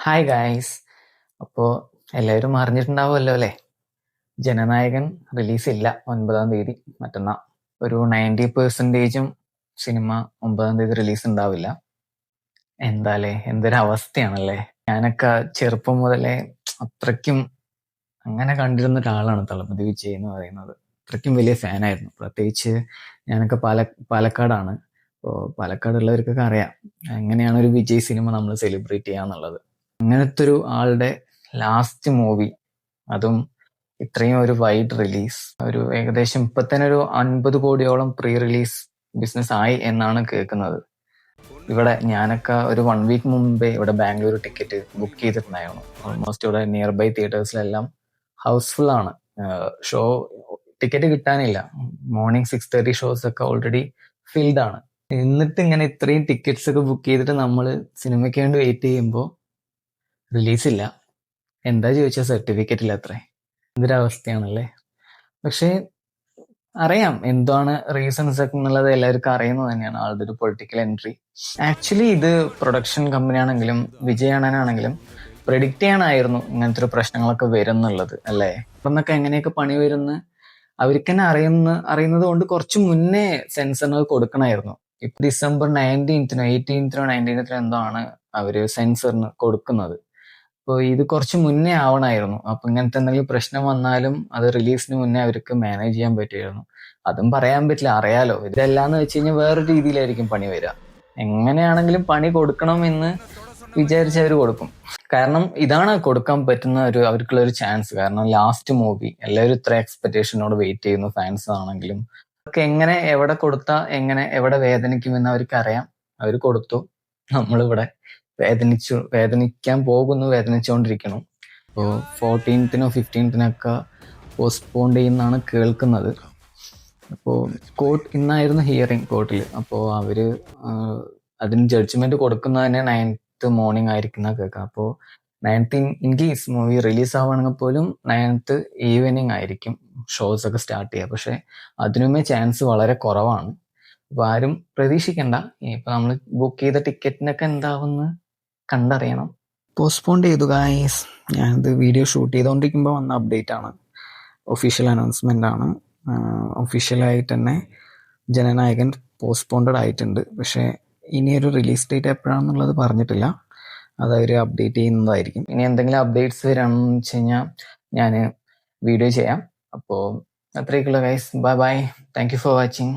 Hi guys. അപ്പോൾ എല്ലാവരും അറിഞ്ഞിട്ടുണ്ടാവുമല്ലോ അല്ലേ, ജനനായകൻ റിലീസില്ല 9-ാം തീയതി, മറ്റന്നാ. ഒരു 90% സിനിമ 9-ാം തീയതി റിലീസ് ഉണ്ടാവില്ല. എന്താലേ, എന്തൊരു അവസ്ഥയാണല്ലേ. ഞാനൊക്കെ ചെറുപ്പം മുതലേ അത്രയ്ക്കും അങ്ങനെ കണ്ടിരുന്ന ഒരാളാണ് തളപതി വിജയ് എന്ന് പറയുന്നത്. അത്രയ്ക്കും വലിയ ഫാനായിരുന്നു. പ്രത്യേകിച്ച് ഞാനൊക്കെ പാലക്കാടാണ്. അപ്പോൾ പാലക്കാടുള്ളവർക്കൊക്കെ അറിയാം എങ്ങനെയാണ് ഒരു വിജയ് സിനിമ നമ്മൾ സെലിബ്രേറ്റ് ചെയ്യാന്നുള്ളത്. അങ്ങനത്തെ ഒരു ആളുടെ ലാസ്റ്റ് മൂവി, അതും ഇത്രയും ഒരു വൈഡ് റിലീസ്, ഒരു ഏകദേശം ഇപ്പൊ തന്നെ ഒരു 50 കോടിയോളം പ്രീ റിലീസ് ബിസിനസ് ആയി എന്നാണ് കേൾക്കുന്നത്. ഇവിടെ ഞാനൊക്കെ ഒരു 1 വീക്ക് മുമ്പേ ഇവിടെ ബാംഗ്ലൂർ ടിക്കറ്റ് ബുക്ക് ചെയ്തിട്ടുണ്ടായിരുന്നു. ഓൾമോസ്റ്റ് ഇവിടെ നിയർ ബൈ തിയേറ്റേഴ്സിലെല്ലാം ഹൗസ്ഫുൾ ആണ്. ഷോ ടിക്കറ്റ് കിട്ടാനില്ല. മോർണിംഗ് 6:30 ഷോസ് ഒക്കെ ഓൾറെഡി ഫിൽഡ് ആണ്. എന്നിട്ട് ഇങ്ങനെ ഇത്രയും ടിക്കറ്റ്സ് ഒക്കെ ബുക്ക് ചെയ്തിട്ട് നമ്മൾ സിനിമയ്ക്ക് വേണ്ടി വെയിറ്റ് ചെയ്യുമ്പോൾ റിലീസില്ല. എന്താ ചോദിച്ചാൽ സർട്ടിഫിക്കറ്റ് ഇല്ല അത്രേ. എന്തൊരവസ്ഥയാണല്ലേ. പക്ഷേ അറിയാം എന്താണ് റീസൺസ് ഒക്കെ എന്നുള്ളത് എല്ലാവർക്കും അറിയുന്നത് തന്നെയാണ്. ആളുടെ ഒരു പൊളിറ്റിക്കൽ എൻട്രി. ആക്ച്വലി ഇത് പ്രൊഡക്ഷൻ കമ്പനി ആണെങ്കിലും വിജയ് അണ്ണനാണെങ്കിലും പ്രെഡിക്റ്റ് ചെയ്യാനായിരുന്നു ഇങ്ങനത്തെ ഒരു പ്രശ്നങ്ങളൊക്കെ വരുന്നുള്ളത് അല്ലേ. അന്നൊക്കെ എങ്ങനെയൊക്കെ പണി വരുന്ന അവർക്ക് തന്നെ അറിയുന്നത് കൊണ്ട് കുറച്ച് മുന്നേ സെൻസറിന് കൊടുക്കണമായിരുന്നു. ഇപ്പൊ ഡിസംബർ 19-നോ 18-നോ 19-നോ എന്തോ ആണ് അവര് സെൻസറിന് കൊടുക്കുന്നത്. അപ്പോൾ ഇത് കുറച്ച് മുന്നേ ആവണമായിരുന്നു. അപ്പൊ ഇങ്ങനത്തെ എന്തെങ്കിലും പ്രശ്നം വന്നാലും അത് റിലീസിന് മുന്നേ അവർക്ക് മാനേജ് ചെയ്യാൻ പറ്റുമായിരുന്നു. അതും പറയാൻ പറ്റില്ല, അറിയാലോ. ഇതെല്ലാന്ന് വെച്ച് കഴിഞ്ഞാൽ വേറൊരു രീതിയിലായിരിക്കും പണി വരിക. എങ്ങനെയാണെങ്കിലും പണി കൊടുക്കണം എന്ന് വിചാരിച്ച് അവർ കൊടുക്കും. കാരണം ഇതാണ് കൊടുക്കാൻ പറ്റുന്ന അവർക്കുള്ള ഒരു ചാൻസ്. കാരണം ലാസ്റ്റ് മൂവി എല്ലാവരും ഇത്ര എക്സ്പെക്ടേഷനോട് വെയിറ്റ് ചെയ്യുന്നു, ഫാൻസ് ആണെങ്കിലും. അവർക്ക് എങ്ങനെ എവിടെ കൊടുത്താ എങ്ങനെ എവിടെ വേദനിക്കുമെന്ന് അവർക്ക് അറിയാം. അവർ കൊടുത്തു. നമ്മളിവിടെ വേദനിക്കാൻ പോകുന്നു, വേദനിച്ചുകൊണ്ടിരിക്കണം. ഇപ്പോൾ 14-നോ 15-നൊക്കെ പോസ്റ്റ്പോൺ ചെയ്യുന്നതാണ് കേൾക്കുന്നത്. അപ്പോൾ ഇന്നായിരുന്നു ഹിയറിംഗ് കോർട്ടിൽ. അപ്പോൾ അവര് അതിന് ജഡ്ജ്മെന്റ് കൊടുക്കുന്നത് തന്നെ 9th മോർണിംഗ് ആയിരിക്കുന്ന കേൾക്കാം. അപ്പോൾ 9th in case movie release ആവുകയാണെങ്കിൽ പോലും 9th ഈവനിങ് ആയിരിക്കും ഷോസ് ഒക്കെ സ്റ്റാർട്ട് ചെയ്യുക. പക്ഷെ അതിനുമേ ചാൻസ് വളരെ കുറവാണ്. അപ്പൊ ആരും പ്രതീക്ഷിക്കണ്ട. ഇനിയിപ്പോ നമ്മൾ ബുക്ക് ചെയ്ത ടിക്കറ്റിനൊക്കെ എന്താവുമെന്ന് കണ്ടറിയണം. പോസ്റ്റ്പോൺ ചെയ്തു ഗായ്സ്. ഞാനിത് വീഡിയോ ഷൂട്ട് ചെയ്തുകൊണ്ടിരിക്കുമ്പോൾ വന്ന അപ്ഡേറ്റ് ആണ്. ഒഫീഷ്യൽ അനൗൺസ്മെന്റ് ആണ്. ഒഫീഷ്യലായിട്ട് തന്നെ ജനനായകൻ പോസ്റ്റ്പോണ്ടഡ് ആയിട്ടുണ്ട്. പക്ഷേ ഇനിയൊരു റിലീസ് ഡേറ്റ് എപ്പോഴാണെന്നുള്ളത് പറഞ്ഞിട്ടില്ല. അത് അവർ അപ്ഡേറ്റ് ചെയ്യുന്നതായിരിക്കും. ഇനി എന്തെങ്കിലും അപ്ഡേറ്റ്സ് വരാണെന്ന് വെച്ച് കഴിഞ്ഞാൽ ഞാൻ വീഡിയോ ചെയ്യാം. അപ്പോൾ അത്രയൊക്കെയുള്ള guys. Bye bye. Thank you for watching.